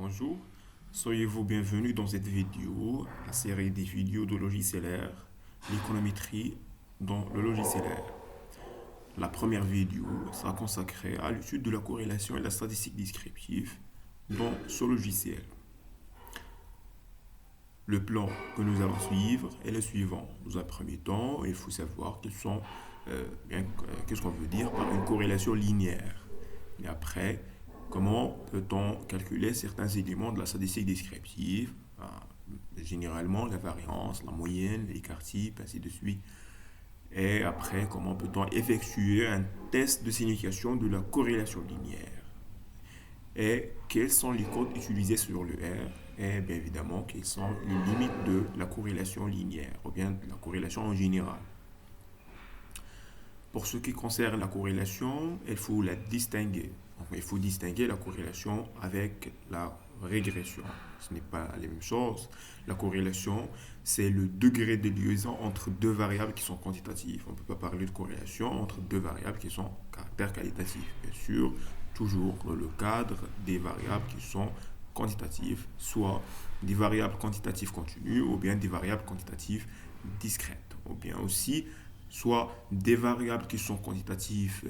Bonjour, soyez-vous bienvenus dans cette vidéo, la série des vidéos de logiciel R, l'économétrie dans le logiciel R. La première vidéo sera consacrée à l'étude de la corrélation et la statistique descriptive dans ce logiciel. Le plan que nous allons suivre est le suivant. Dans un premier temps, il faut savoir qu'est-ce qu'on veut dire par une corrélation linéaire. Et après, comment peut-on calculer certains éléments de la statistique descriptive, généralement la variance, la moyenne, l'écart type, ainsi de suite. Et après, comment peut-on effectuer un test de signification de la corrélation linéaire. Et quels sont les codes utilisés sur le R et bien évidemment quelles sont les limites de la corrélation linéaire ou bien de la corrélation en général. Pour ce qui concerne la corrélation, il faut la distinguer. Donc, il faut distinguer la corrélation avec la régression. Ce n'est pas la même chose. La corrélation, c'est le degré de liaison entre deux variables qui sont quantitatives. On ne peut pas parler de corrélation entre deux variables qui sont caractère qualitatif. Bien sûr, toujours dans le cadre des variables qui sont quantitatives, soit des variables quantitatives continues ou bien des variables quantitatives discrètes. Ou bien aussi soit des variables qui sont quantitatives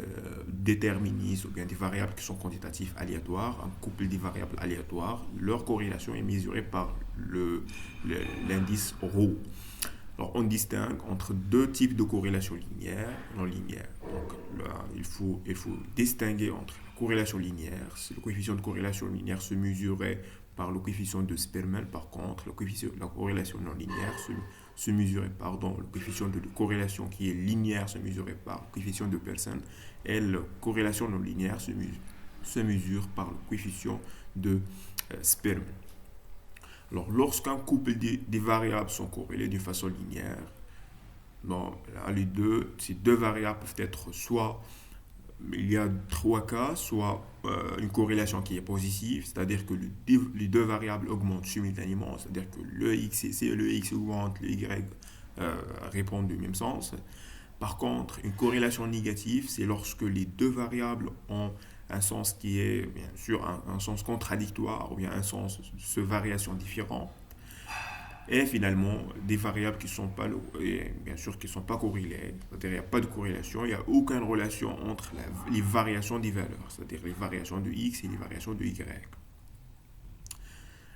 déterministes ou bien des variables qui sont quantitatives aléatoires, un couple de variables aléatoires, leur corrélation est mesurée par l'indice ρ. Alors, on distingue entre deux types de corrélation linéaire et non linéaire. Donc, là, il faut distinguer entre la corrélation linéaire. Le coefficient de corrélation linéaire se mesurait par le coefficient de Spearman. Par contre, la corrélation non linéaire se mesurait, pardon, le coefficient de corrélation qui est linéaire se mesurait par le coefficient de Pearson. Et la corrélation non linéaire se mesure par le coefficient de Spearman. Alors, lorsqu'un couple des variables sont corrélées d'une façon linéaire, bon, là, ces deux variables peuvent être soit, il y a trois cas, soit une corrélation qui est positive, c'est-à-dire que les deux variables augmentent simultanément, c'est-à-dire que si le x augmente, le y répondent du même sens. Par contre, une corrélation négative, c'est lorsque les deux variables ont un sens qui est bien sûr un sens contradictoire ou bien un sens de variation différent. Et finalement, des variables qui sont pas, bien sûr, qui sont pas corrélées, c'est-à-dire il n'y a pas de corrélation, il n'y a aucune relation entre les variations des valeurs, c'est-à-dire les variations de x et les variations de y.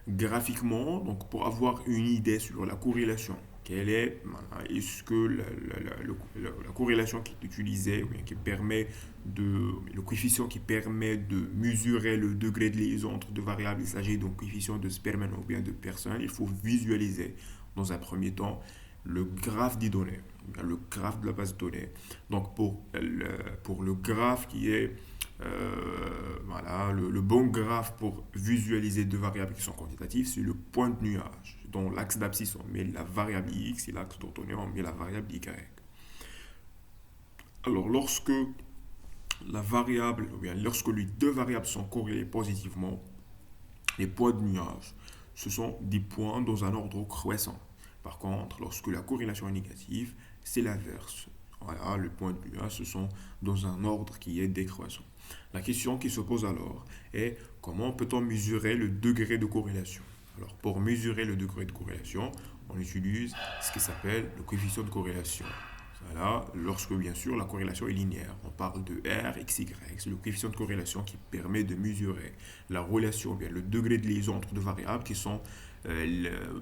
Graphiquement, donc pour avoir une idée sur la corrélation, quelle est-ce que la corrélation qui est utilisée, ou bien le coefficient qui permet de mesurer le degré de liaison entre deux variables, il s'agit d'un coefficient de Spearman ou bien de Pearson, il faut visualiser dans un premier temps le graphe des données, le graphe de la base de données. Donc pour le graphe qui est voilà, le bon graphe pour visualiser deux variables qui sont quantitatives, c'est le point de nuage. Dans l'axe d'abscisse, on met la variable x et l'axe d'orthonnée, on met la variable y. Alors, lorsque les deux variables sont corrélées positivement, les points de nuage, ce sont des points dans un ordre croissant. Par contre, lorsque la corrélation est négative, c'est l'inverse. Voilà, les points de nuage, ce sont dans un ordre qui est décroissant. La question qui se pose alors est comment peut-on mesurer le degré de corrélation? Alors, pour mesurer le degré de corrélation, on utilise ce qui s'appelle le coefficient de corrélation. Voilà, lorsque bien sûr la corrélation est linéaire, on parle de R, X, Y. C'est le coefficient de corrélation qui permet de mesurer la relation, bien le degré de liaison entre deux variables qui sont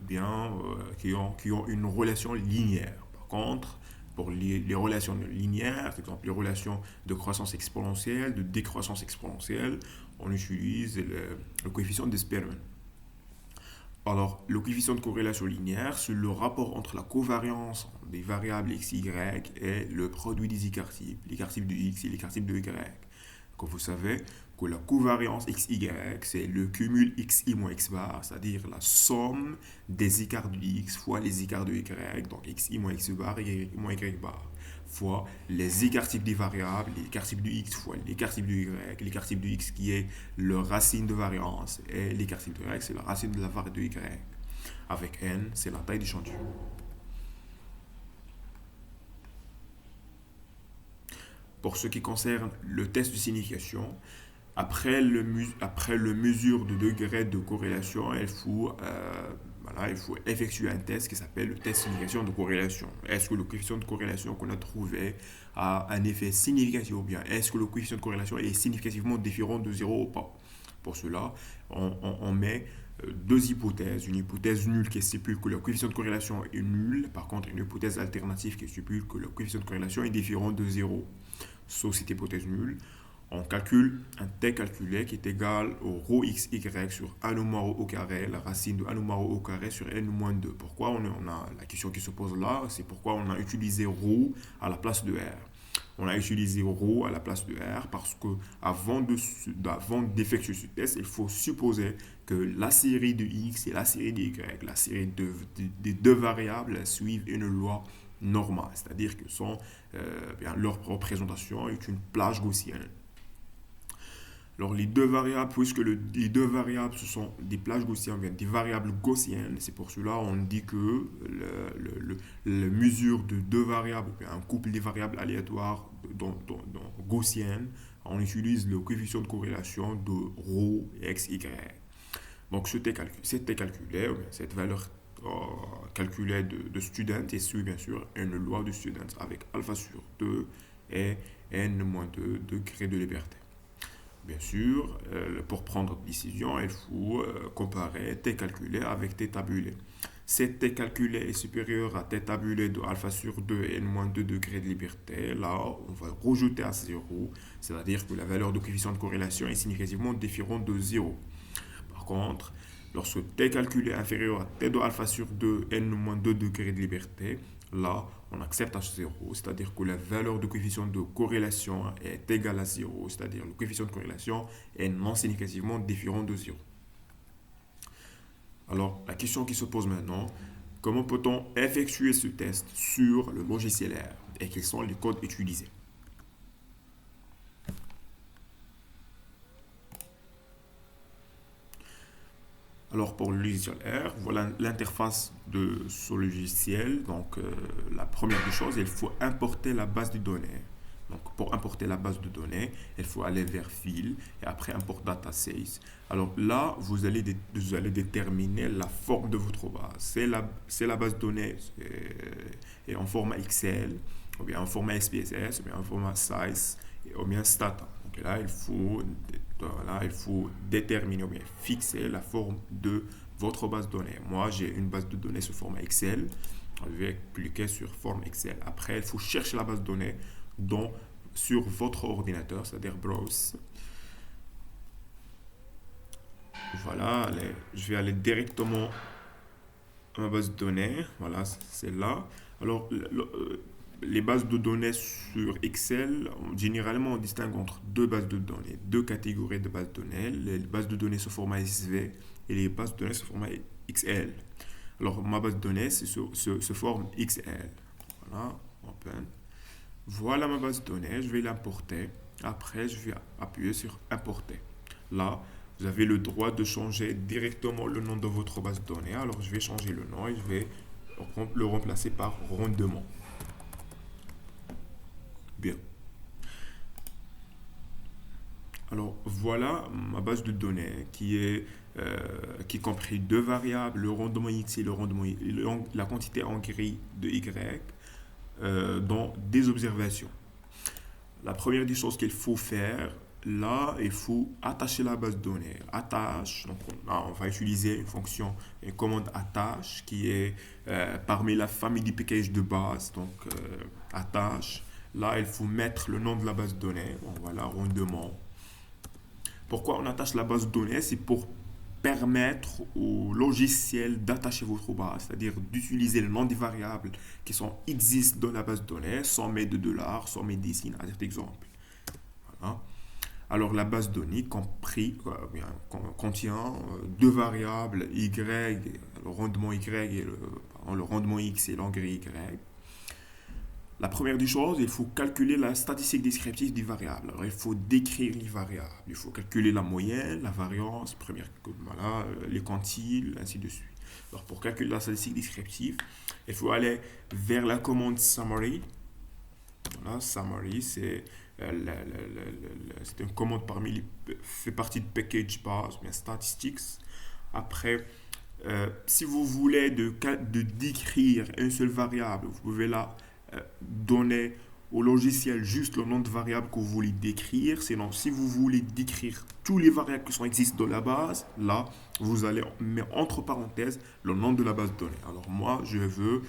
qui ont une relation linéaire. Par contre, pour les relations linéaires, par exemple les relations de croissance exponentielle, de décroissance exponentielle, on utilise le coefficient de Spearman. Alors, le coefficient de corrélation linéaire, c'est le rapport entre la covariance des variables x, y et le produit des écarts types, l'écart type de x et l'écart type de y. Comme vous savez que la covariance x, y, c'est le cumul x i moins x bar, c'est-à-dire la somme des écarts de x fois les écarts de y, donc x i moins x bar, y moins y bar, fois les écarts types des variables, l'écart type de x fois l'écart type de y, l'écart type de x qui est le racine de variance, et l'écart type de y, c'est la racine de la variable de y. Avec n, c'est la taille d'échantillon. Pour ce qui concerne le test de signification, Après le mesure de degré de corrélation, voilà, il faut effectuer un test qui s'appelle le test signification de corrélation. Est-ce que le coefficient de corrélation qu'on a trouvé a un effet significatif ou bien est-ce que le coefficient de corrélation est significativement différent de zéro ou pas? Pour cela, on met deux hypothèses. Une hypothèse nulle qui stipule que le coefficient de corrélation est nul. Par contre, une hypothèse alternative qui stipule que le coefficient de corrélation est différent de zéro. Sauf cette hypothèse nulle, on calcule un t calculé qui est égal au rho xy sur 1 moins rho au carré, la racine de 1 moins rho au carré sur n moins 2. Pourquoi on a la question qui se pose là, c'est pourquoi on a utilisé rho à la place de r. On a utilisé rho à la place de r parce que avant d'effectuer ce test, il faut supposer que la série de x et la série de y, la série des deux variables suivent une loi normale, c'est-à-dire que leur représentation est une plage gaussienne. Alors les deux variables, puisque les deux variables ce sont des plages gaussiennes, bien des variables gaussiennes, c'est pour cela on dit que la mesure de deux variables, un couple des variables aléatoires gaussiennes, on utilise le coefficient de corrélation de rho x, y. Donc c'était calculé, cette valeur calculée de student et suit bien sûr une loi de student avec alpha sur 2 et n-2 degrés de liberté. Bien sûr, pour prendre une décision, il faut comparer t calculé avec t tabulé. Si t calculé est supérieur à t tabulé de alpha sur 2 et n-2 degrés de liberté, là, on va rejeter à 0, c'est-à-dire que la valeur de coefficient de corrélation est significativement différente de 0. Par contre, lorsque t calculé est inférieur à t de alpha sur 2 et n-2 degrés de liberté, là, on accepte H0, c'est-à-dire que la valeur de coefficient de corrélation est égale à 0, c'est-à-dire le coefficient de corrélation est non significativement différent de 0. Alors, la question qui se pose maintenant, comment peut-on effectuer ce test sur le logiciel R et quels sont les codes utilisés? Alors pour le logiciel R, voilà l'interface de ce logiciel. Donc la première des choses, il faut importer la base de données. Donc pour importer la base de données, il faut aller vers File et après Import Data Sales. Alors là, vous allez déterminer la forme de votre base. C'est la base de données est en format Excel, ou bien en format SPSS, ou bien en format Size, ou bien Stata. Donc là, il faut déterminer ou bien fixer la forme de votre base de données. Moi, j'ai une base de données sous format Excel. Je vais cliquer sur forme Excel. Après, il faut chercher la base de données sur votre ordinateur, c'est-à-dire Browse. Voilà, je vais aller directement à ma base de données. Voilà, c'est là. Alors, les bases de données sur Excel, généralement, on distingue entre deux bases de données, deux catégories de bases de données, les bases de données sous format SV et les bases de données sous format XL. Alors, ma base de données, c'est se forme XL. Voilà, open. Voilà ma base de données, je vais l'importer. Après, je vais appuyer sur importer. Là, vous avez le droit de changer directement le nom de votre base de données. Alors, je vais changer le nom et je vais le remplacer par rendement. Bien. Alors voilà ma base de données qui compris deux variables, le rendement x et la quantité en gris de y, dans des observations. La première des choses qu'il faut faire, là, il faut attacher la base de données. Attache, donc on va utiliser une commande attache qui est parmi la famille des packages de base. Donc attache. Là, il faut mettre le nom de la base de données. Bon, voilà, rendement. Pourquoi on attache la base de données? C'est pour permettre au logiciel d'attacher votre base, c'est-à-dire d'utiliser le nom des variables qui existent dans la base de données, sans mettre de dollars, sans mettre des signes, à cet exemple. Voilà. Alors la base de données contient deux variables y, le rendement y et le rendement x et l'engrais y. La première des choses, il faut calculer la statistique descriptive des variables. Alors, il faut décrire les variables. Il faut calculer la moyenne, la variance, voilà, les quantiles, ainsi de suite. Alors, pour calculer la statistique descriptive, il faut aller vers la commande summary. Voilà, summary, c'est C'est une commande fait partie de package base, bien statistics. Après, si vous voulez de décrire une seule variable, vous pouvez la donner au logiciel juste le nom de variable que vous voulez décrire. Sinon, si vous voulez décrire tous les variables qui existent dans la base, là, vous allez mettre entre parenthèses le nom de la base de données. Alors moi, je veux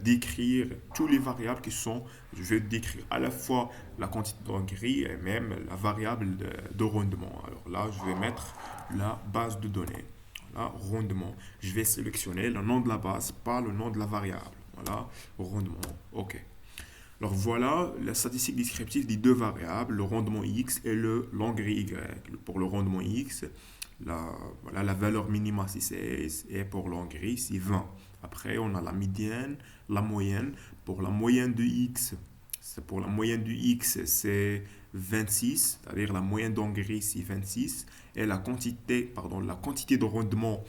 décrire tous les variables je veux décrire à la fois la quantité d'engrais et même la variable de rendement. Alors là, je vais mettre la base de données. Voilà, rendement. Je vais sélectionner le nom de la base, pas le nom de la variable. Voilà, rendement. OK. Alors voilà la statistique descriptive des deux variables, le rendement x et le l'engrais y. Pour le rendement x, voilà, la valeur minima c'est 16 et pour l'engrais c'est 20. Après, on a la médiane, la moyenne. Pour la moyenne de x, c'est 26, c'est-à-dire la moyenne d'engrais c'est 26 et la quantité de rendement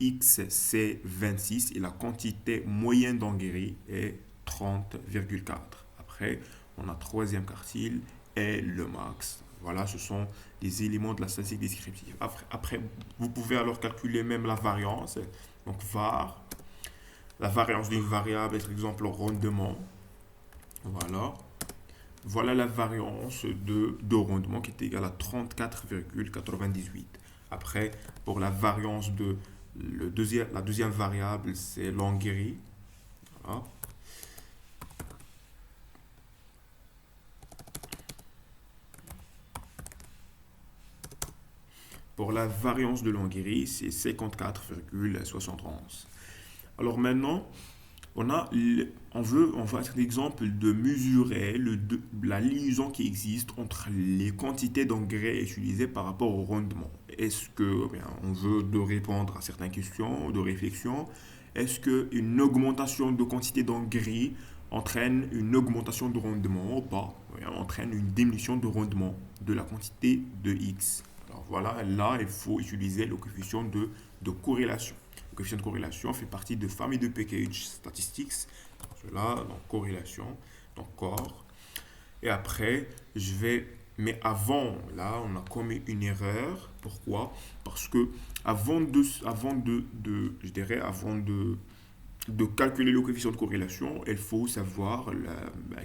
x c'est 26 et la quantité moyenne d'engrais est 30,4. Après, on a troisième quartile et le max. Voilà, ce sont les éléments de la statistique descriptive. Après, vous pouvez alors calculer même la variance. Donc, var, la variance d'une variable, par exemple, le rendement. Voilà. Voilà la variance de rendement qui est égale à 34,98. Après, pour la variance la deuxième variable, c'est l'engrais. Voilà. Pour la variance de l'engrais, c'est 54,71. Alors maintenant, on va être l'exemple de mesurer la liaison qui existe entre les quantités d'engrais utilisées par rapport au rendement. Est-ce que, eh bien, on veut de répondre à certaines questions de réflexion? Est-ce qu'une augmentation de quantité d'engrais entraîne une augmentation de rendement ou pas? Eh bien, entraîne une diminution de rendement de la quantité de X. Alors voilà, là, il faut utiliser le coefficient de corrélation. Le coefficient de corrélation fait partie de famille de package statistics. Cela, donc corrélation, donc corps. Et après, mais avant, là, on a commis une erreur. Pourquoi? Parce que je dirais, avant de calculer le coefficient de corrélation, il faut savoir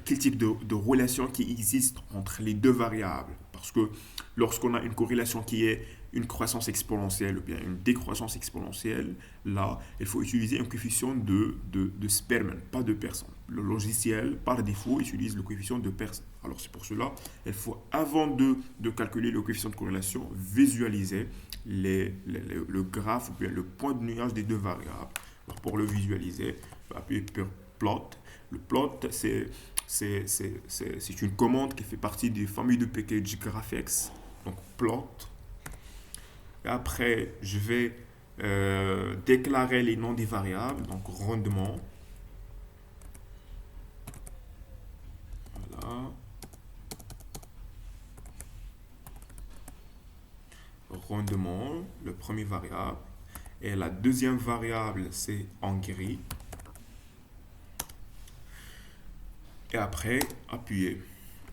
quel type de relation qui existe entre les deux variables. Parce que lorsqu'on a une corrélation qui est une croissance exponentielle ou bien une décroissance exponentielle, là, il faut utiliser un coefficient de Spearman, pas de personne. Le logiciel, par défaut, utilise le coefficient de personne. Alors c'est pour cela, il faut, avant de calculer le coefficient de corrélation, visualiser le graphe ou bien le point de nuage des deux variables. Alors pour le visualiser, je vais appuyer sur plot. Le plot, c'est une commande qui fait partie des familles de package GraphX. Donc plot. Et après, je vais déclarer les noms des variables. Donc rendement. Voilà. Rendement, le premier variable. Et la deuxième variable, c'est en gris. Et après, appuyer.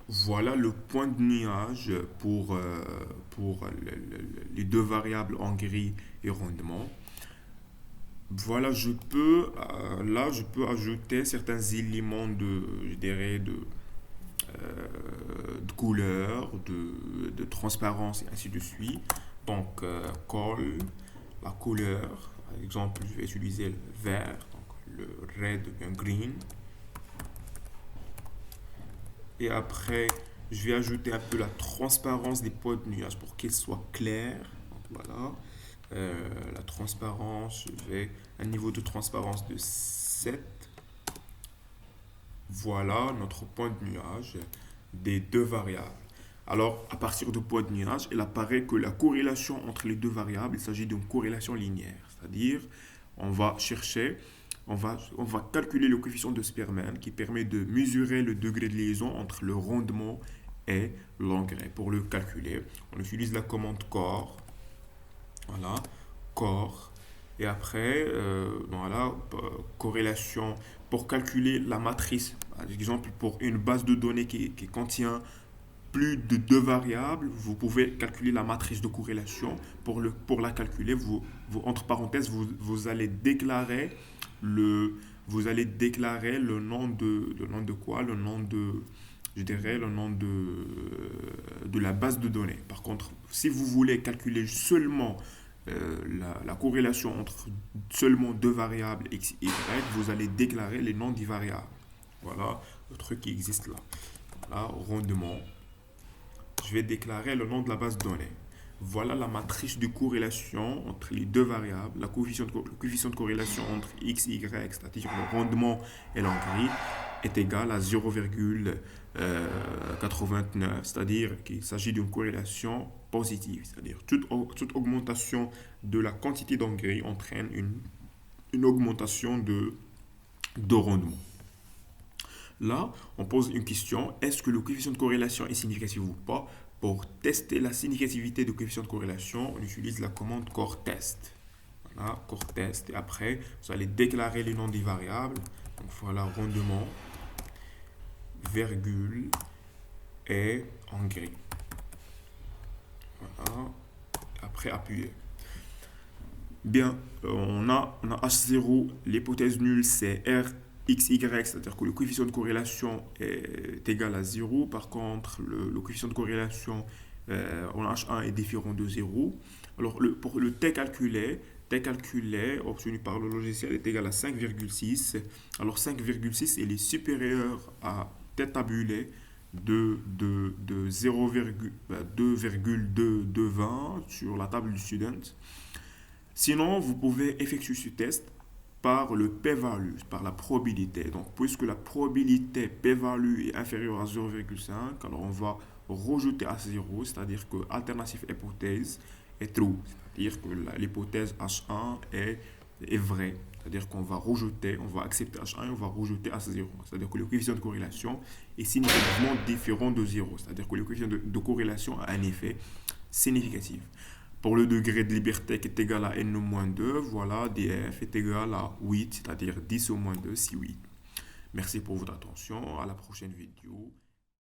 Voilà le point de nuage pour les deux variables en gris et rendement. Voilà, je peux ajouter certains éléments je dirais, de couleur, de transparence et ainsi de suite. Donc, call, la couleur, par exemple, je vais utiliser le vert, donc le red ou bien green. Et après, je vais ajouter un peu la transparence des points de nuage pour qu'ils soient clairs. Donc, voilà. La transparence, je vais un niveau de transparence de 7. Voilà notre point de nuage des deux variables. Alors, à partir du point de nuage, il apparaît que la corrélation entre les deux variables, il s'agit d'une corrélation linéaire. C'est-à-dire, on va chercher, on va calculer le coefficient de Spearman qui permet de mesurer le degré de liaison entre le rendement et l'engrais. Pour le calculer, on utilise la commande core. Voilà, core. Et après, voilà, corrélation pour calculer la matrice. Par exemple, pour une base de données qui contient plus de deux variables, vous pouvez calculer la matrice de corrélation. Pour la calculer, entre parenthèses, vous allez déclarer le, le nom de quoi? Le nom de, je dirais, le nom de la base de données. Par contre, si vous voulez calculer seulement la corrélation entre seulement deux variables x, y, vous allez déclarer les noms des variables. Voilà le truc qui existe là. Voilà, rendement. Je vais déclarer le nom de la base de données. Voilà la matrice de corrélation entre les deux variables. Le coefficient de corrélation entre x et y, c'est-à-dire le rendement et l'engrais, est égal à 0,89. C'est-à-dire qu'il s'agit d'une corrélation positive. C'est-à-dire toute augmentation de la quantité d'engrais entraîne une augmentation de rendement. Là, on pose une question, est-ce que le coefficient de corrélation est significatif ou pas? Pour tester la significativité du coefficient de corrélation, on utilise la commande core_test. Voilà, core_test. Et après, vous allez déclarer les noms des variables. Donc voilà, rendement, virgule et en gris. Voilà. Après, appuyez. Bien, on a H0, l'hypothèse nulle, c'est R XY, c'est-à-dire que le coefficient de corrélation est égal à 0. Par contre, le coefficient de corrélation en H1 est différent de 0. Alors, pour le T calculé, obtenu par le logiciel, est égal à 5,6. Alors, 5,6, il est supérieur à T tabulé de 2,220 sur la table du student. Sinon, vous pouvez effectuer ce test par le p-value, par la probabilité. Donc, puisque la probabilité p-value est inférieure à 0,5, alors on va rejeter à 0, c'est-à-dire que l'alternative hypothèse est true, c'est-à-dire que l'hypothèse H1 est vraie, c'est-à-dire qu'on va rejeter, on va accepter H1 et on va rejeter H0, c'est-à-dire que le coefficient de corrélation est significativement différent de 0, c'est-à-dire que le coefficient de corrélation a un effet significatif. Pour le degré de liberté qui est égal à n-2, voilà, df est égal à 8, c'est-à-dire 10 au moins 2, c'est 8. Merci pour votre attention, à la prochaine vidéo.